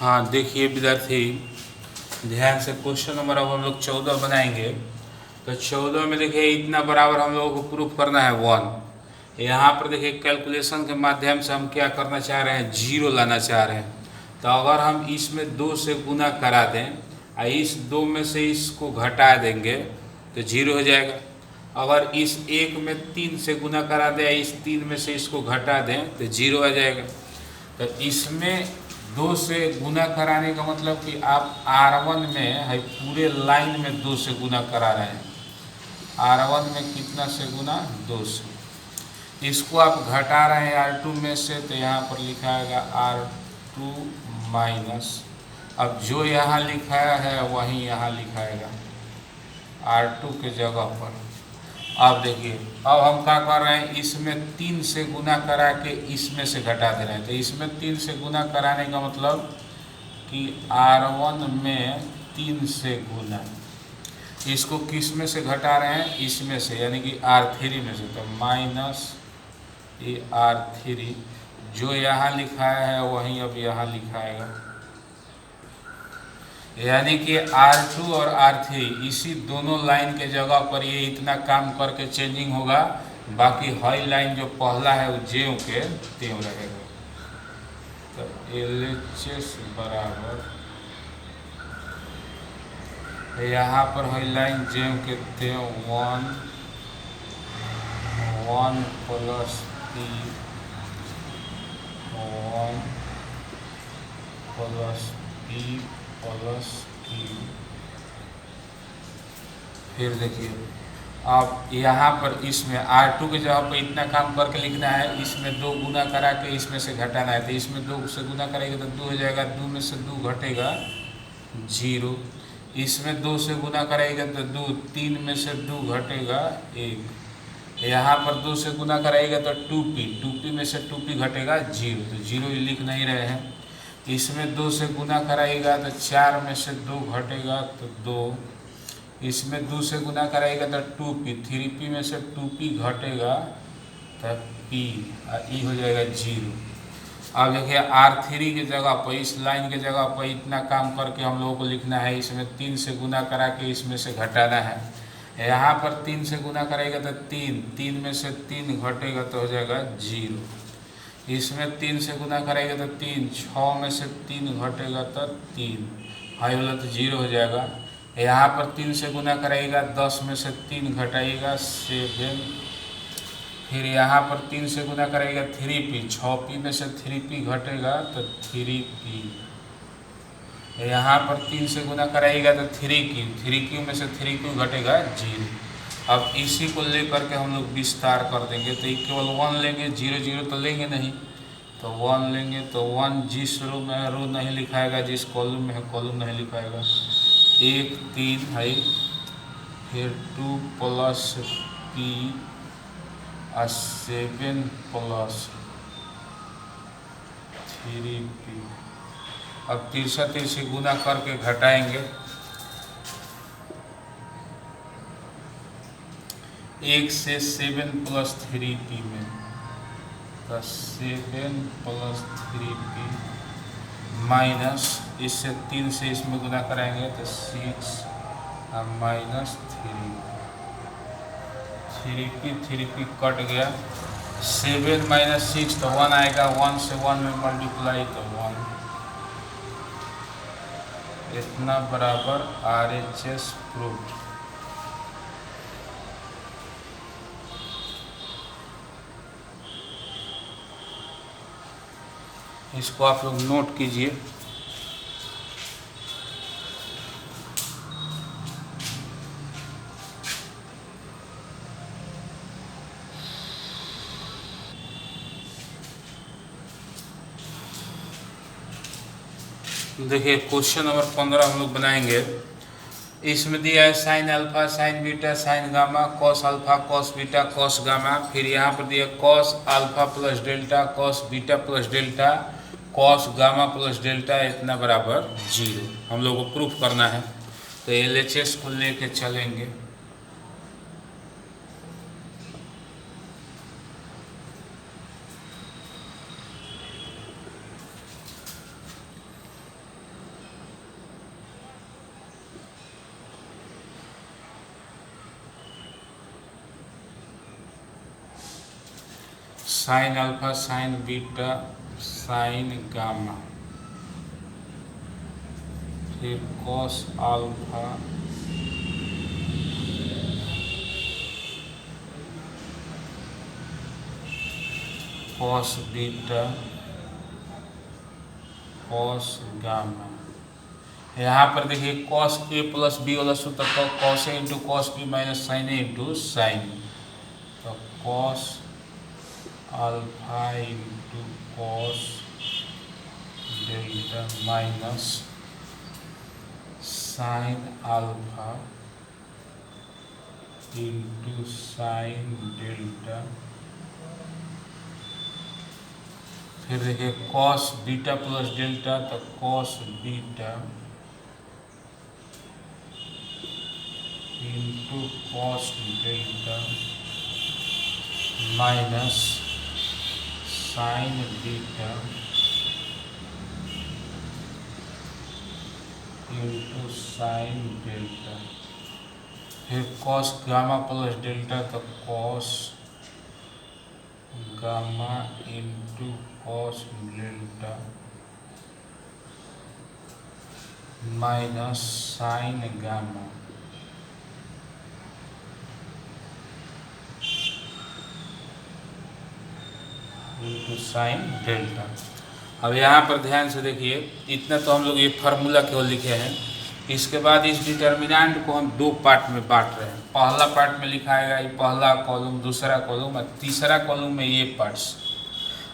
हाँ देखिए विद्यार्थी, ध्यान से क्वेश्चन नंबर अब हम लोग 14 बनाएंगे। तो 14 में देखिए इतना बराबर हम लोगों को प्रूफ करना है 1। यहाँ पर देखिए कैलकुलेशन के माध्यम से हम क्या करना चाह रहे हैं, 0 लाना चाह रहे हैं। तो अगर हम इसमें 2 से गुना करा दें और इस 2 में से इसको घटा देंगे तो 0 हो जाएगा। अगर इस 1 में 3 से गुना करा दें, इस 3 में से इसको घटा दें तो 0 आ जाएगा। तो इसमें 2 से गुना कराने का मतलब कि आप R1 में है पूरे लाइन में 2 से गुना करा रहे हैं। R1 में कितना से गुना, 2 से। इसको आप घटा रहे हैं R2 में से, तो यहाँ पर लिखाएगा R2 माइनस, अब जो यहाँ लिखाया है वही यहाँ लिखाएगा R2 के जगह पर। अब देखिए, अब हम क्या कर रहे हैं, इसमें 3 से गुना करा के इसमें से घटा दे रहे हैं। तो इसमें 3 से गुना कराने का मतलब कि R1 में 3 से गुना, इसको किस में से घटा रहे हैं, इसमें से, यानी कि R3 में से। तो माइनस ये R3, जो यहाँ लिखाया है वही अब यहाँ लिखाएगा, यानी कि R2 और R3 इसी दोनों लाइन के जगह पर ये इतना काम करके चेंजिंग होगा। बाकी हाई लाइन जो पहला है वो ज्यों के त्यों रहेगा। तो LHS बराबर, यहाँ पर हाई लाइन ज्यों के त्यों 1 plus P 1 plus P plus Q। फिर देखिए, अब यहाँ पर इसमें R2 के जगह पर इतना काम करके लिखना है, इसमें 2 गुना करा के इसमें से घटाना है। तो इसमें 2 से गुना करेंगे तो 2 हो जाएगा, 2 में से 2 घटेगा 0। इसमें 2 से गुना करेगा तो 2, 3 में से 2 घटेगा 1। यहाँ पर 2 से गुना कराएगा तो 2p में से 2p घटेगा 0, तो 0 लिख नहीं रहे हैं। इसमें 2 से गुना कराएगा तो 4 में से 2 घटेगा तो 2। इसमें 2 से गुना कराएगा तो 2p, 3p में से 2p घटेगा तो p, ई हो जाएगा 0। अब देखिए R3 की जगह पर, इस लाइन के जगह पर इतना काम करके हम लोगों को लिखना है, इसमें 3 से गुना करा के इसमें से घटाना है। यहाँ पर 3 से गुना करेगा तो 3 में से 3 घटेगा तो हो जाएगा 0। इसमें 3 से गुना करेगा तो 3, 6 में से 3 घटेगा तो 3, हाई वाला तो 0 हो जाएगा। यहाँ पर 3 से गुना करेगा, 10 में से 3 घटाएगा 7। फिर यहाँ पर 3 से गुना करेगा 3p, 6p में से 3p घटेगा तो 3p। यहाँ पर 3 से गुना कराएगा तो 3q में से 3q घटेगा 0। अब इसी को लेकर के हम लोग विस्तार कर देंगे। तो केवल 1 लेंगे, 0 0 तो लेंगे नहीं। तो 1 लेंगे तो 1 जिस रो में है रो नहीं लिखाएगा, जिस कॉलम में है कॉलम नहीं लिखाएगा। 1 3 है, फिर 2 प्लस p और 7 प्लस 3p। अब 3 से गुना करके घटाएंगे। 1 से 7 प्लस 3p में, तो 7 प्लस 3p माइनस, इससे 3 से इसमें गुना कराएंगे तो 6 और माइनस 3p कट गया। 7 माइनस 6 तो 1 आएगा, 1 से 1 में मल्टीप्लाई तो 1। इतना बराबर RHS प्रूफ। इसको आप लोग नोट कीजिए। देखिए क्वेश्चन नंबर 15 हम लोग बनाएंगे। इसमें दिया है sign alpha, sine beta, sine gamma, cos alpha, cos beta, cos gamma. फिर यहाँ पर दिया cos alpha plus delta, cos beta plus delta, cos gamma plus delta, इतना बराबर 0। हम लोग को प्रूफ करना है। तो LHS को लेके चलेंगे। Sine alpha sine beta sine gamma, फिर cos alpha cos beta cos gamma. यहाँ पर देखिए कॉस ए प्लस बी वाला सूत्र तो cos A into cos B minus sine A into sine, तो cos alpha into cos delta minus sine alpha into sine delta, फिर देखिए cos beta plus delta तो cos beta into cos delta minus sine beta into sine delta, फिर cos gamma plus delta तो cos gamma into cos delta minus sine gamma into sine delta. अब यहाँ पर ध्यान से देखिए, इतना तो हम लोग ये फार्मूला केवल लिखे हैं। इसके बाद इस डिटर्मिनेंट को हम दो पार्ट में बांट रहे हैं। पहला पार्ट में लिखाएगा ये पहला कॉलम, दूसरा कॉलम और तीसरा कॉलम में ये पार्ट्स,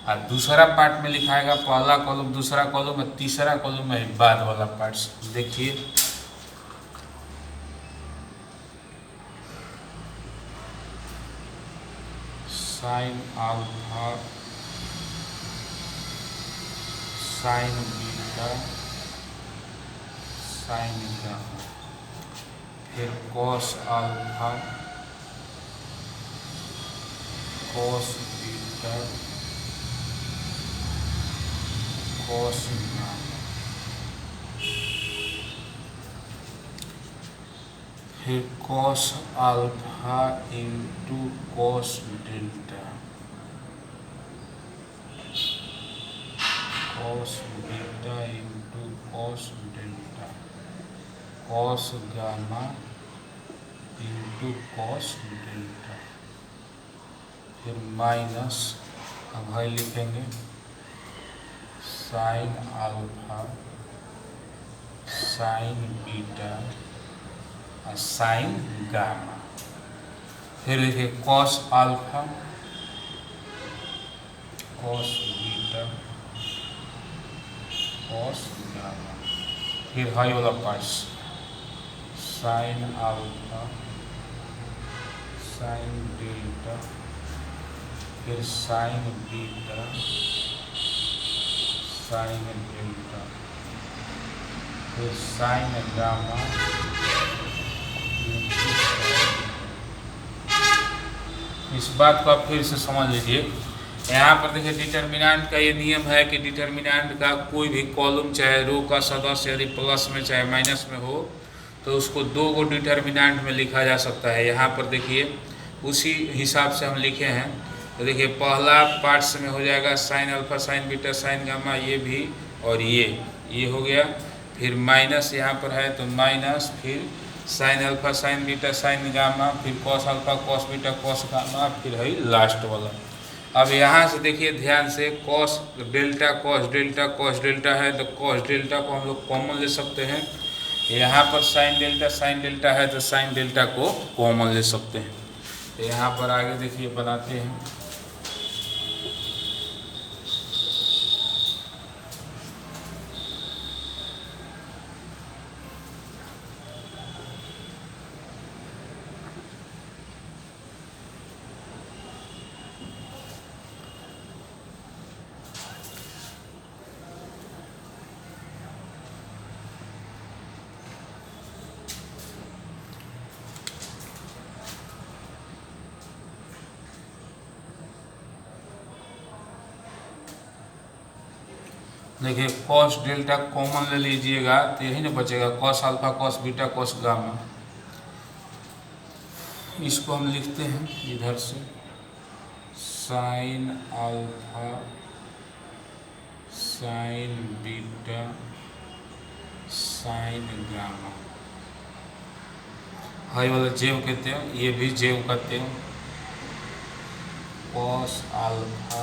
और दूसरा पार्ट में लिखाएगा पहला कॉलम दूसरा कॉलम और तीसरा कॉलम में बाद वाला पार्ट्स। देखिए sine alpha sine beta sine gamma, फिर cos alpha cos beta cos gamma, फिर cos alpha into cos delta cos beta into cos delta cos gamma into cos delta, फिर माइनस, अब भाई लिखेंगे साइन अल्फा साइन बीटा और sine gamma, फिर लिखिए cos alpha cos beta cos gamma, फिर हाई वाला parts sine alpha sine delta, फिर साइन बीटा साइन डेल्टा, फिर साइन गामा। इस बात को आप फिर से समझ लीजिए। यहाँ पर देखिए डिटर्मिनेंट का ये नियम है कि डिटर्मिनेंट का कोई भी कॉलम चाहे रो का सदस्य यदि प्लस में चाहे माइनस में हो तो उसको दो गो डिटर्मिनेंट में लिखा जा सकता है। यहाँ पर देखिए उसी हिसाब से हम लिखे हैं। तो देखिए पहला पार्ट्स में हो जाएगा sign alpha sine beta sine gamma, ये भी और ये हो गया, फिर माइनस यहाँ पर है तो माइनस, फिर sine alpha sine beta sine gamma, फिर cos alpha cos beta cos gamma, फिर है लास्ट वाला। अब यहाँ से देखिए ध्यान से कॉस डेल्टा है तो कॉस डेल्टा को हम लोग कॉमन ले सकते हैं। यहाँ पर साइन डेल्टा है तो साइन डेल्टा को कॉमन ले सकते हैं। तो यहाँ पर आगे देखिए बनाते हैं। देखिए कॉस डेल्टा कॉमन ले लीजिएगा तो यही ना बचेगा, cos alpha cos beta cos gamma. इसको हम लिखते हैं इधर से sign alpha sine beta sine gamma. High वाला जेव कहते हैं, ये भी जेव कहते हैं। Cos alpha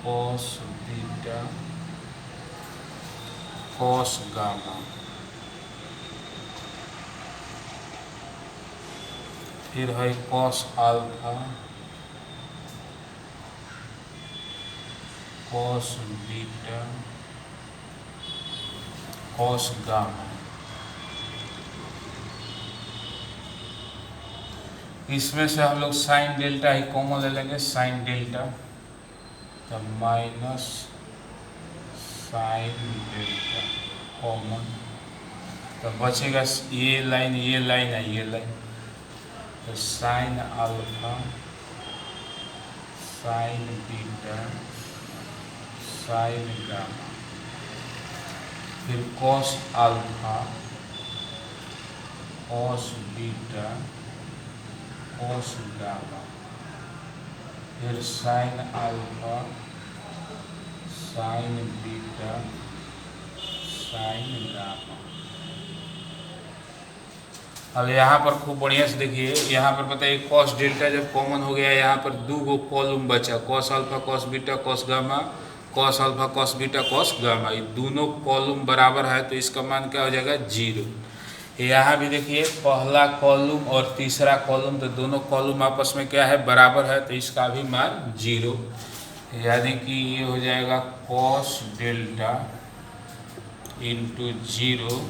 cos beta cos gamma. फिर है cos alpha cos beta cos gamma. इसमें से हम लोग साइन डेल्टा ही कॉमन ले लेंगे, साइन डेल्टा, तो माइनस साइन डेल्टा कॉमन, तो बचेगा ये लाइन है, ये लाइन, तो sine alpha sine beta sine gamma. फिर cos alpha cos beta cos gamma. फिर sine alpha sine beta sine gamma. अब यहाँ पर खूब बढ़िया से देखिए, यहाँ पर बताइए कॉस डेल्टा जब कॉमन हो गया, यहाँ पर दो गो कॉलम बचा, cos alpha cos beta cos gamma, cos alpha cos beta cos gamma. ये दोनों कॉलम बराबर है तो इसका मान क्या हो जाएगा, 0। यहाँ भी देखिए पहला कॉलम और तीसरा कॉलम, तो दोनों कॉलम आपस में क्या है, बराबर है, तो इसका भी मान 0, यानी कि ये हो जाएगा cos delta into 0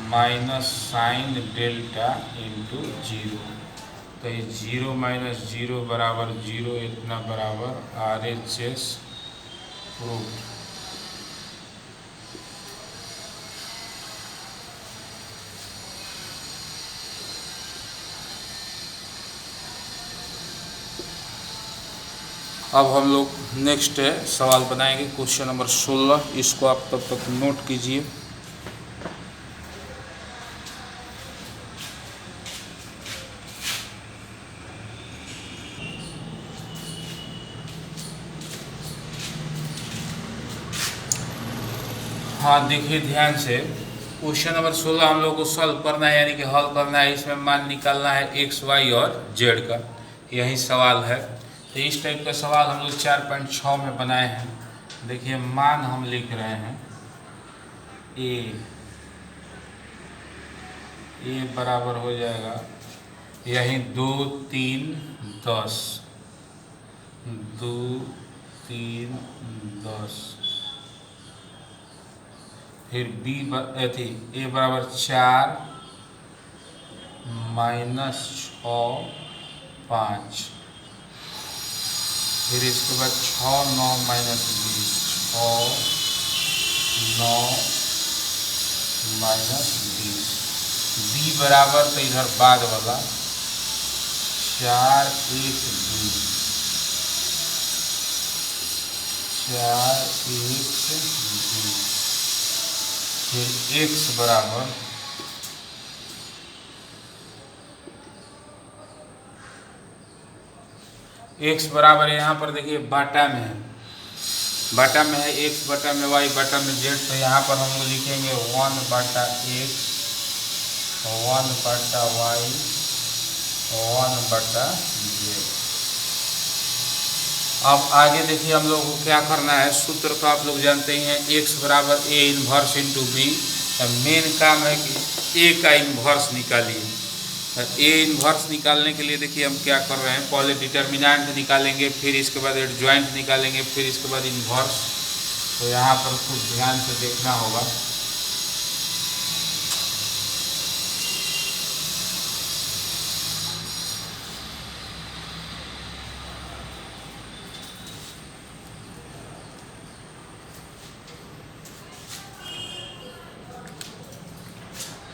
minus sine delta into 0। तो ये 0 माइनस 0 बराबर 0, इतना बराबर RHS प्रूफ। अब हम लोग नेक्स्ट सवाल बनाएंगे, क्वेश्चन नंबर 16। इसको आप तब तक नोट कीजिए। हाँ देखिए ध्यान से, क्वेश्चन नंबर 16 हम लोग को सॉल्व करना है, यानी कि हल करना है। इसमें मान निकालना है x, y और z का, यही सवाल है। तो इस टाइप का सवाल हम लोग 4.6 में बनाए हैं। देखिए मान हम लिख रहे हैं a बराबर हो जाएगा यही 2 3 10, 2 3 10। फिर a बराबर 4 माइनस 6 5। फिर इसके बाद 6 9 माइनस 20, 6 9 माइनस 20। b बराबर, तो इधर बाद वाला 4 1 2, 4 1 2। फिर x बराबर यहाँ पर देखिए बाटा में है, बाटा में है x, बाटा में y, बाटा में z। तो यहाँ पर हम लोग लिखेंगे 1 बाटा x 1 बाटा y 1 बाटा z। अब आगे देखिए हम लोग को क्या करना है, सूत्र तो आप लोग जानते ही हैं, x बराबर a इन्वर्स इंटू बी। मेन काम है कि a का इन्वर्स निकालिए। a इन्वर्स निकालने के लिए देखिए हम क्या कर रहे हैं, पहले डिटर्मिनेंट निकालेंगे, फिर इसके बाद एडजॉइंट निकालेंगे, फिर इसके बाद इन्वर्स। तो यहाँ पर खूब ध्यान से देखना होगा।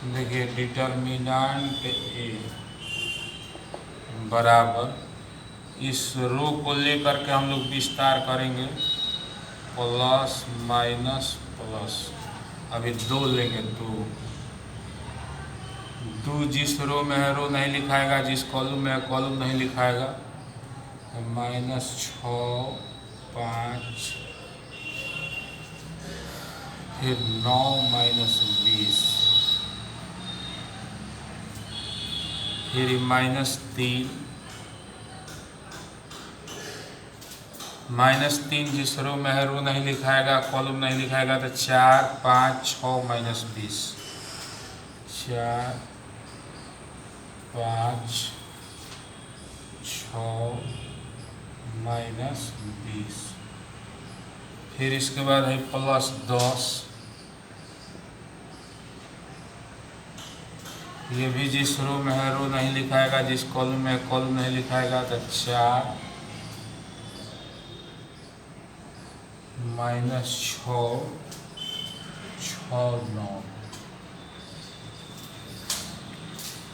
देखिए डिटर्मिनेंट a बराबर, इस रो को लेकर के हम लोग विस्तार करेंगे, प्लस माइनस प्लस। अभी 2 लेंगे, 2 जिस रो में है रो नहीं लिखाएगा, जिस कॉलम में है कॉलम नहीं लिखाएगा। -6, 5, फिर 9 -20, फिर -3, -3 जिस रो में है रो नहीं लिखाएगा, कॉलम नहीं लिखाएगा, तो 4, 5, 6 -20, 4, 5, 6 -20, फिर इसके बाद है +10, ये भी जिस रो में है रो नहीं लिखाएगा, जिस कॉलम में है कॉलम नहीं लिखाएगा, तो 4 -6, 6, 9।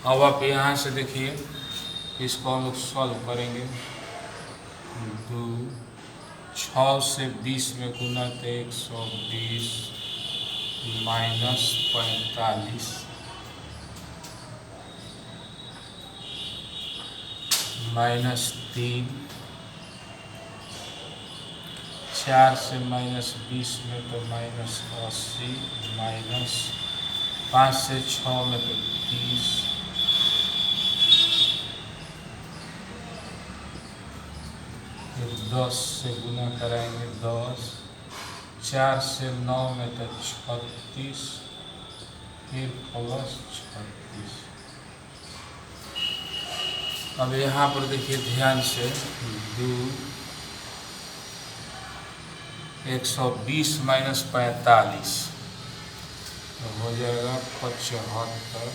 अब आप यहाँ से देखिए, इसको हम लोग सॉल्व करेंगे। 2, 6 से 20 में गुना तो 120 -45 -3, 4 से -20 में तो -80 -5 से 6 में तो 30, फिर 10 से गुना कराएंगे 10, 4 से 9 में तो 36, फिर +36। अब यहाँ पर देखिए ध्यान से, 2, 120 -45 तो हो जाएगा 75,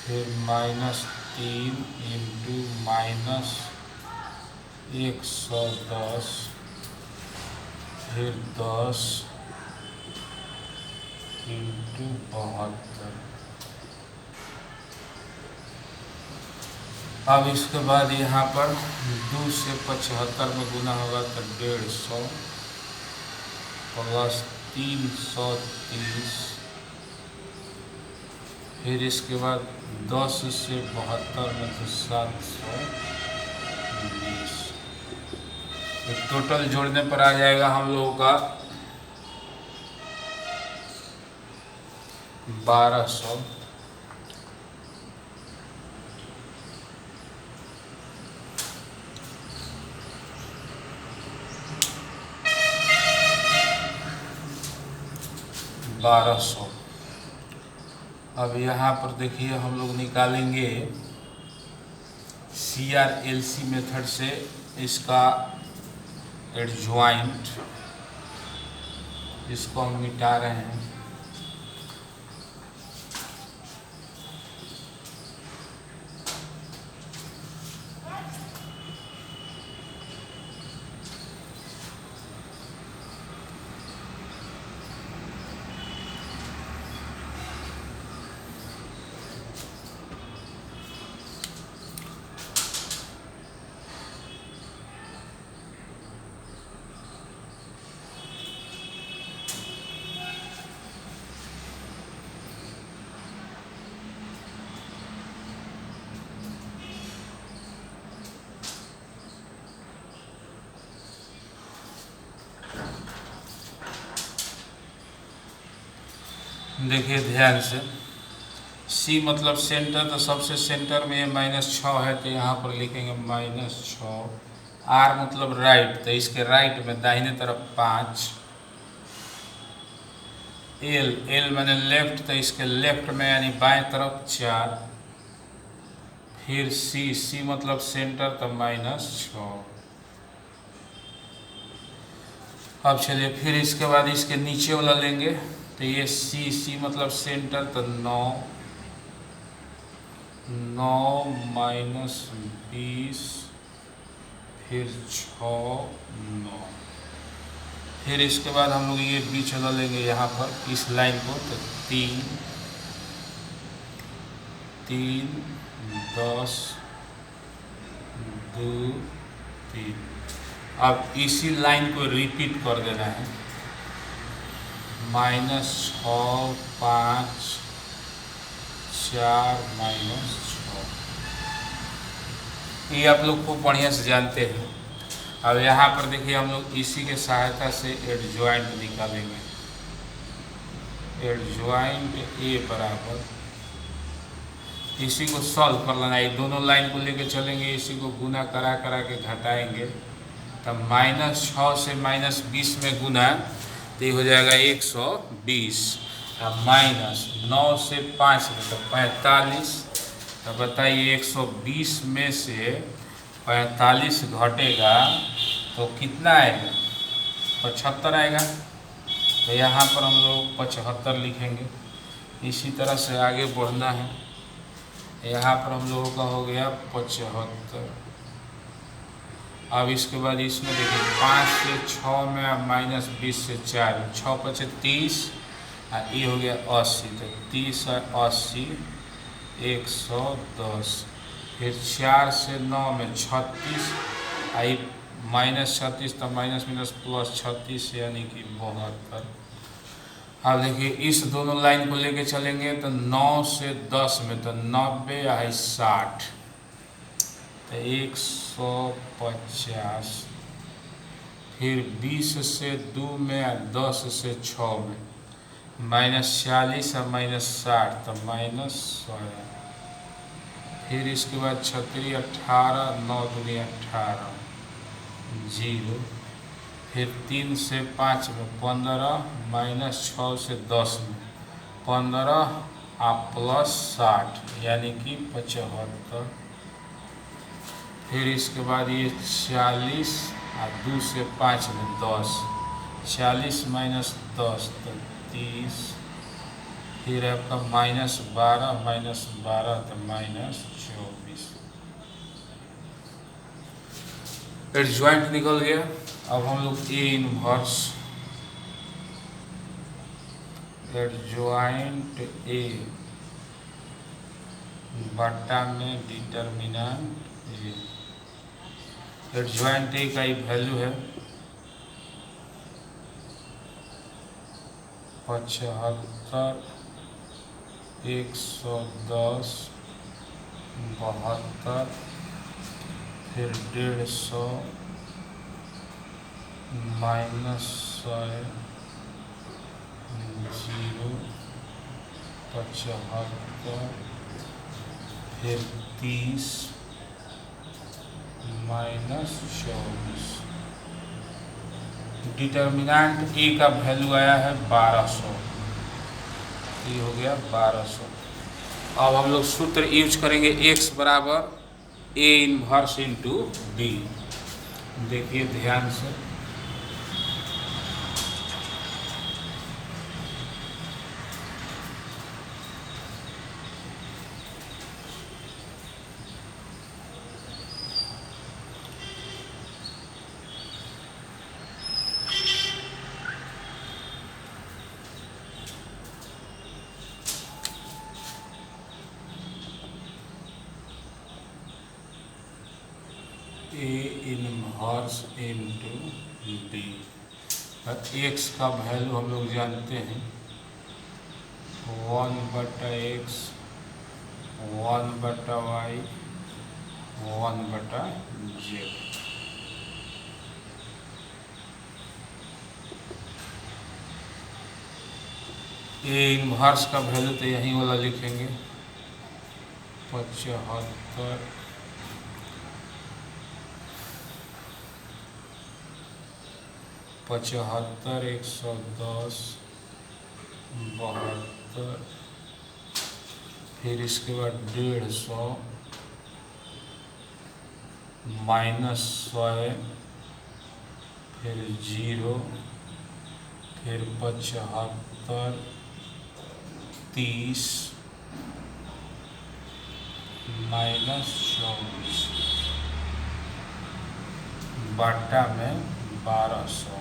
फिर -3 इंटू -110, फिर 10 इंटू 72। अब इसके बाद यहाँ पर 2 से 75 में गुना होगा तो 150 + 330, फिर इसके बाद 10 से 72 में तो 720। टोटल जोड़ने पर आ जाएगा हम लोगों का 1200। अब यहाँ पर देखिए हम लोग निकालेंगे CRLC मेथड से इसका एडजॉइंट, इसको हम मिटा रहे हैं। देखिए ध्यान से, C मतलब सेंटर, तो सबसे सेंटर में ये -6 है तो यहाँ पर लिखेंगे -6। R मतलब राइट, तो इसके राइट में दाहिने तरफ 5। L मैंने लेफ्ट, तो इसके लेफ्ट में यानी बाएं तरफ 4। फिर C मतलब सेंटर, तो -6। अब चलिए फिर इसके बाद इसके नीचे वाला लेंगे, तो ये C मतलब सेंटर, तो 9 -20, फिर 6 9। फिर इसके बाद हम लोग ये बीच वाला लेंगे यहाँ पर इस लाइन को, तो 3 10 2 3। अब इसी लाइन को रिपीट कर देना है, -6 5 4 -6। ये आप लोग खूब बढ़िया से जानते हैं। अब यहाँ पर देखिए हम लोग इसी के सहायता से एडजॉइंट निकालेंगे। एडजॉइंट ए बराबर, इसी को सॉल्व कर लेना है, दोनों लाइन को लेके चलेंगे, इसी को गुना करा करा के घटाएंगे, तब -6 से -20 में गुना तो ये हो जाएगा 120, अब -9 से 5 में तो 45। तो बताइए 120 में से 45 घटेगा तो कितना आएगा? 75 आएगा। तो यहाँ पर हम लोग 75 लिखेंगे। इसी तरह से आगे बढ़ना है। यहाँ पर हम लोगों का हो गया 75। अब इसके बाद इसमें देखिए 5 से 6 में -20 से 4, 6 × 5 = 30, और ये हो गया 80। तो 30 और 80 110। फिर 4 से 9 में 36, आई -36 तो -+ यानी कि 72। अब देखिए इस दोनों लाइन को लेके चलेंगे तो 9 से 10 में तो 90, आई 60, तो 150। फिर 20 से 2 में 10 से 6 में -40 और -60 तो -100। फिर इसके बाद 36 18, 9 दूनी 18, 0। फिर 3 से 5 में 15, -6 से 10 में 15 और +60 यानी कि 75। फिर इसके बाद ये 40 और 2 से 5 में 10, 40 - 10 तो 30। फिर आपका -12 - 12 तो -24। एडजॉइंट निकल गया। अब हम लोग ए इनवर्स, एडजॉइंट ए बट्टा में डिटर्मिनेंट ए। एडजॉइंट ए का ही वैल्यू है 75, 110, 72, फिर 150, -100, 0, 75, फिर 30, -24। डिटर्मिनेंट ए का वैल्यू आया है 1200, ये हो गया 1200। अब हम लोग सूत्र यूज करेंगे x बराबर ए इनवर्स इंटू बी। देखिए ध्यान से, A inverse into B. X का वैल्यू हम लोग जानते हैं 1/x, 1/y, 1/z। A inverse का वैल्यू तो यहीं वाला लिखेंगे 75, 110, 72। फिर इसके बाद 150, -100, फिर 0, फिर 75, 30, -24 बट्टा में 1200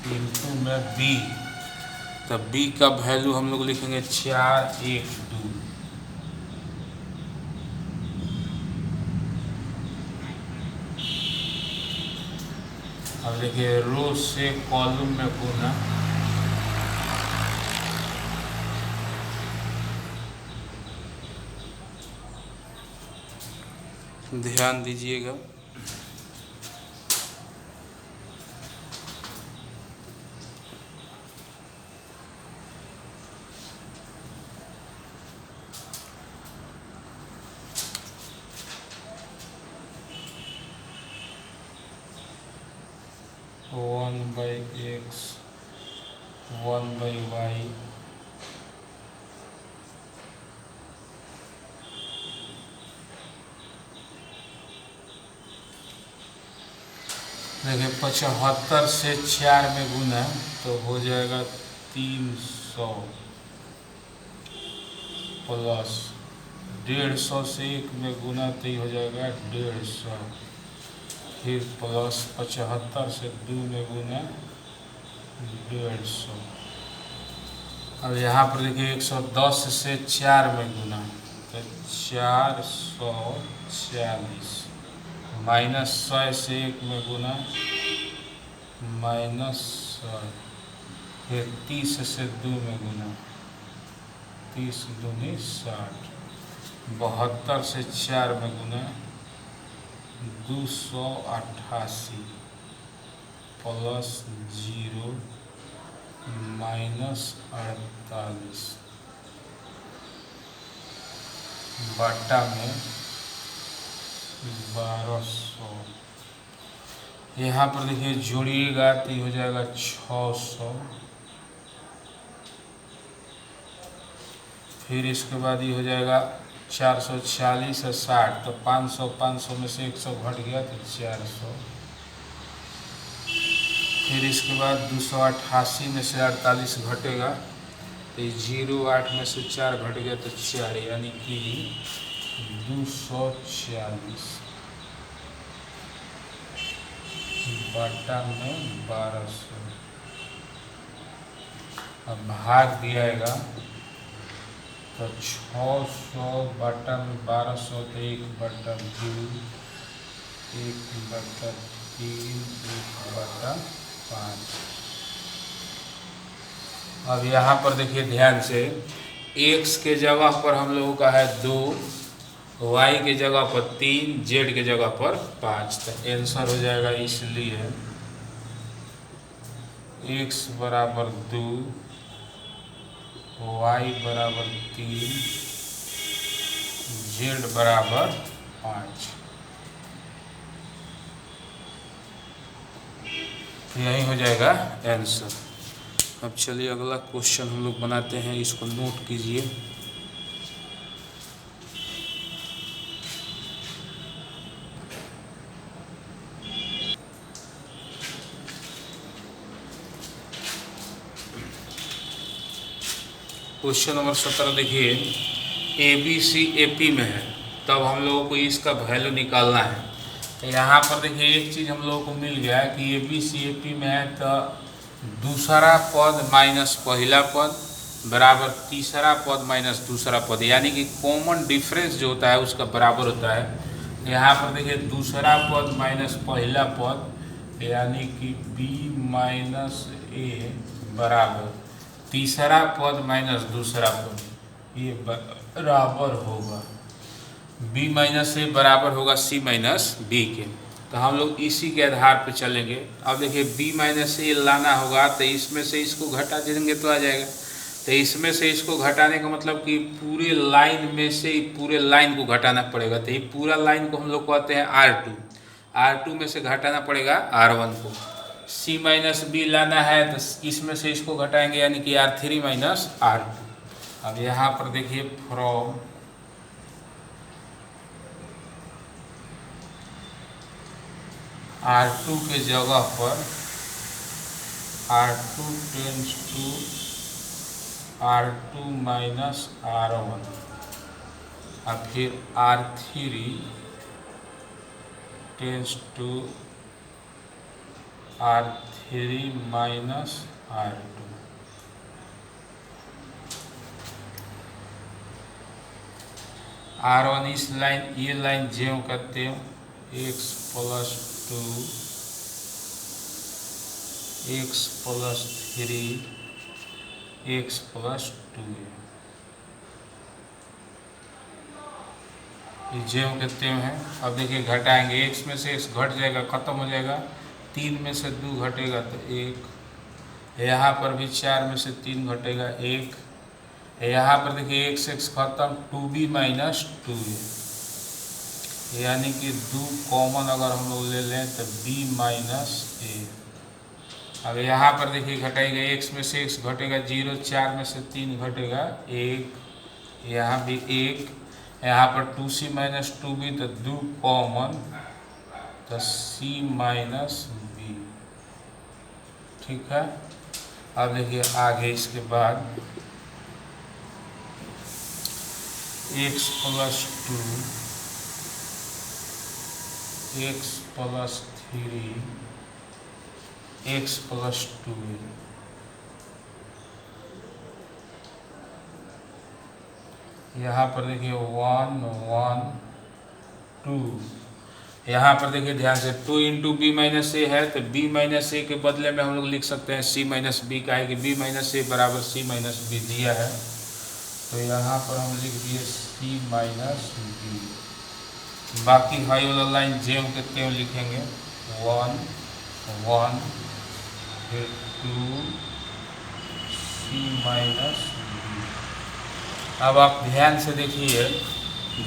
इंटू में बी। तब बी का वैल्यू हम लोग लिखेंगे 412। अब देखिए रो से कॉलम में गुना, ध्यान दीजिएगा। वन बाई एक्स 1/y देखिए 75 से 4 में गुना तो हो जाएगा 300 प्लस 150 से 1 में गुना तो ये हो जाएगा 150, फिर प्लस 75 से 2 में गुना 150। अब यहाँ पर देखिए 110 से 4 में गुना तो 440, माइनस 100 से 1 में गुना -100, फिर 30 से 2 में गुना 30 दूनी 60, 72 से 4 में गुना 288 प्लस 0 -48 बटा में 1200। यहाँ पर देखिए जोड़िएगा तो ये हो जाएगा 600, फिर इसके बाद ये हो जाएगा 440 और 60 तो 500 में से 100 घट गया तो 400, फिर इसके बाद 288 में से 48 घटेगा तो 08 में से 4 घट गया तो 4, यानी कि 240 बटा में 1200। अब भाग दियाएगा तो 600 बटा में 1200 तो 1/2, 1/3, 1/5। अब यहाँ पर देखिए ध्यान से, x के जगह पर हम लोगों का है 2, y के जगह पर 3, z के जगह पर 5, तो आंसर हो जाएगा इसलिए x बराबर 2, y बराबर 3, z बराबर 5। यही हो जाएगा आंसर। अब चलिए अगला क्वेश्चन हम लोग बनाते हैं, इसको नोट कीजिए। क्वेश्चन नंबर 17 देखिए, ABC AP में है, तब हम लोगों को इसका वैल्यू निकालना है। तो यहाँ पर देखिए एक चीज़ हम लोगों को मिल गया है कि ABC AP में है तो दूसरा पद माइनस पहला पद बराबर तीसरा पद माइनस दूसरा पद, यानी कि कॉमन डिफरेंस जो होता है उसका बराबर होता है। यहाँ पर देखिए दूसरा पद माइनस पहला पद यानी कि B माइनस A बराबर तीसरा पद माइनस दूसरा पद, ये बराबर होगा B माइनस A बराबर होगा C माइनस B के। तो हम लोग इसी के आधार पे चलेंगे। अब देखिए B माइनस A लाना होगा तो इसमें से इसको घटा देंगे तो आ जाएगा। तो इसमें से इसको घटाने का मतलब कि पूरे लाइन में से पूरे लाइन को घटाना पड़ेगा। तो ये पूरा लाइन को हम लोग कहते हैं R2, R2 में से घटाना पड़ेगा R1 को। C माइनस B लाना है तो इसमें से इसको घटाएंगे यानी कि R3 माइनस R2। अब यहाँ पर देखिए फ्रॉम R2 के जगह पर R2 tense to R2 minus R1 और फिर R3 tense to R3 minus R2। R1 इस लाइन, ये लाइन ज्यों करते हो x plus 2 x plus 3 x plus 2 ये ज्यों के त्यों है। अब देखिए घटाएंगे, x में से x घट जाएगा, खत्म हो जाएगा, 3 में से 2 घटेगा तो 1, यहाँ पर भी 4 में से 3 घटेगा 1, यहाँ पर देखिए x x खत्म, 2b माइनस 2, यानी कि 2 कॉमन अगर हम लोग ले लें तो b माइनस a। अब यहाँ पर देखिए घटाएगा, x में से x घटेगा 0, 4 में से 3 घटेगा 1, यहाँ भी 1, यहाँ पर 2c माइनस 2b तो 2 कॉमन तो c माइनस b। ठीक है। अब देखिए आगे इसके बाद x plus 2, x plus 3, x plus 2, यहाँ पर देखिए 1 1 2, यहाँ पर देखिए ध्यान से 2 इंटू बी माइनस ए है तो b माइनस ए के बदले में हम लोग लिख सकते हैं c माइनस बी का है कि b माइनस ए बराबर c माइनस बी दिया है, तो यहाँ पर हम लिख दिए c माइनस बी। बाकी हाई वाला लाइन ज्यों के त्यों लिखेंगे, 1 1 फिर 2 c माइनस बी। अब आप ध्यान से देखिए,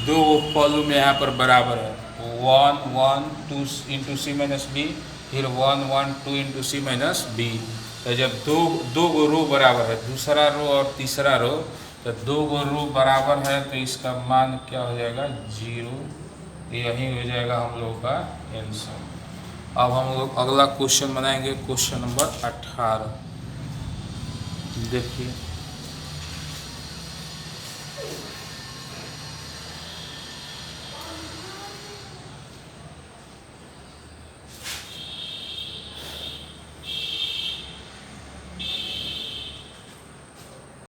दो कॉलम यहाँ पर बराबर है, 1 1 2 इंटू सी माइनस बी, फिर 1 1 2 इंटू सी माइनस बी। तो जब दो गो रो बराबर है, दूसरा रो और तीसरा रो, तो 2 गो रो बराबर है तो इसका मान क्या हो जाएगा 0। यही हो जाएगा हम लोग का आंसर। अब हम लोग अगला क्वेश्चन बनाएंगे, क्वेश्चन नंबर 18। देखिए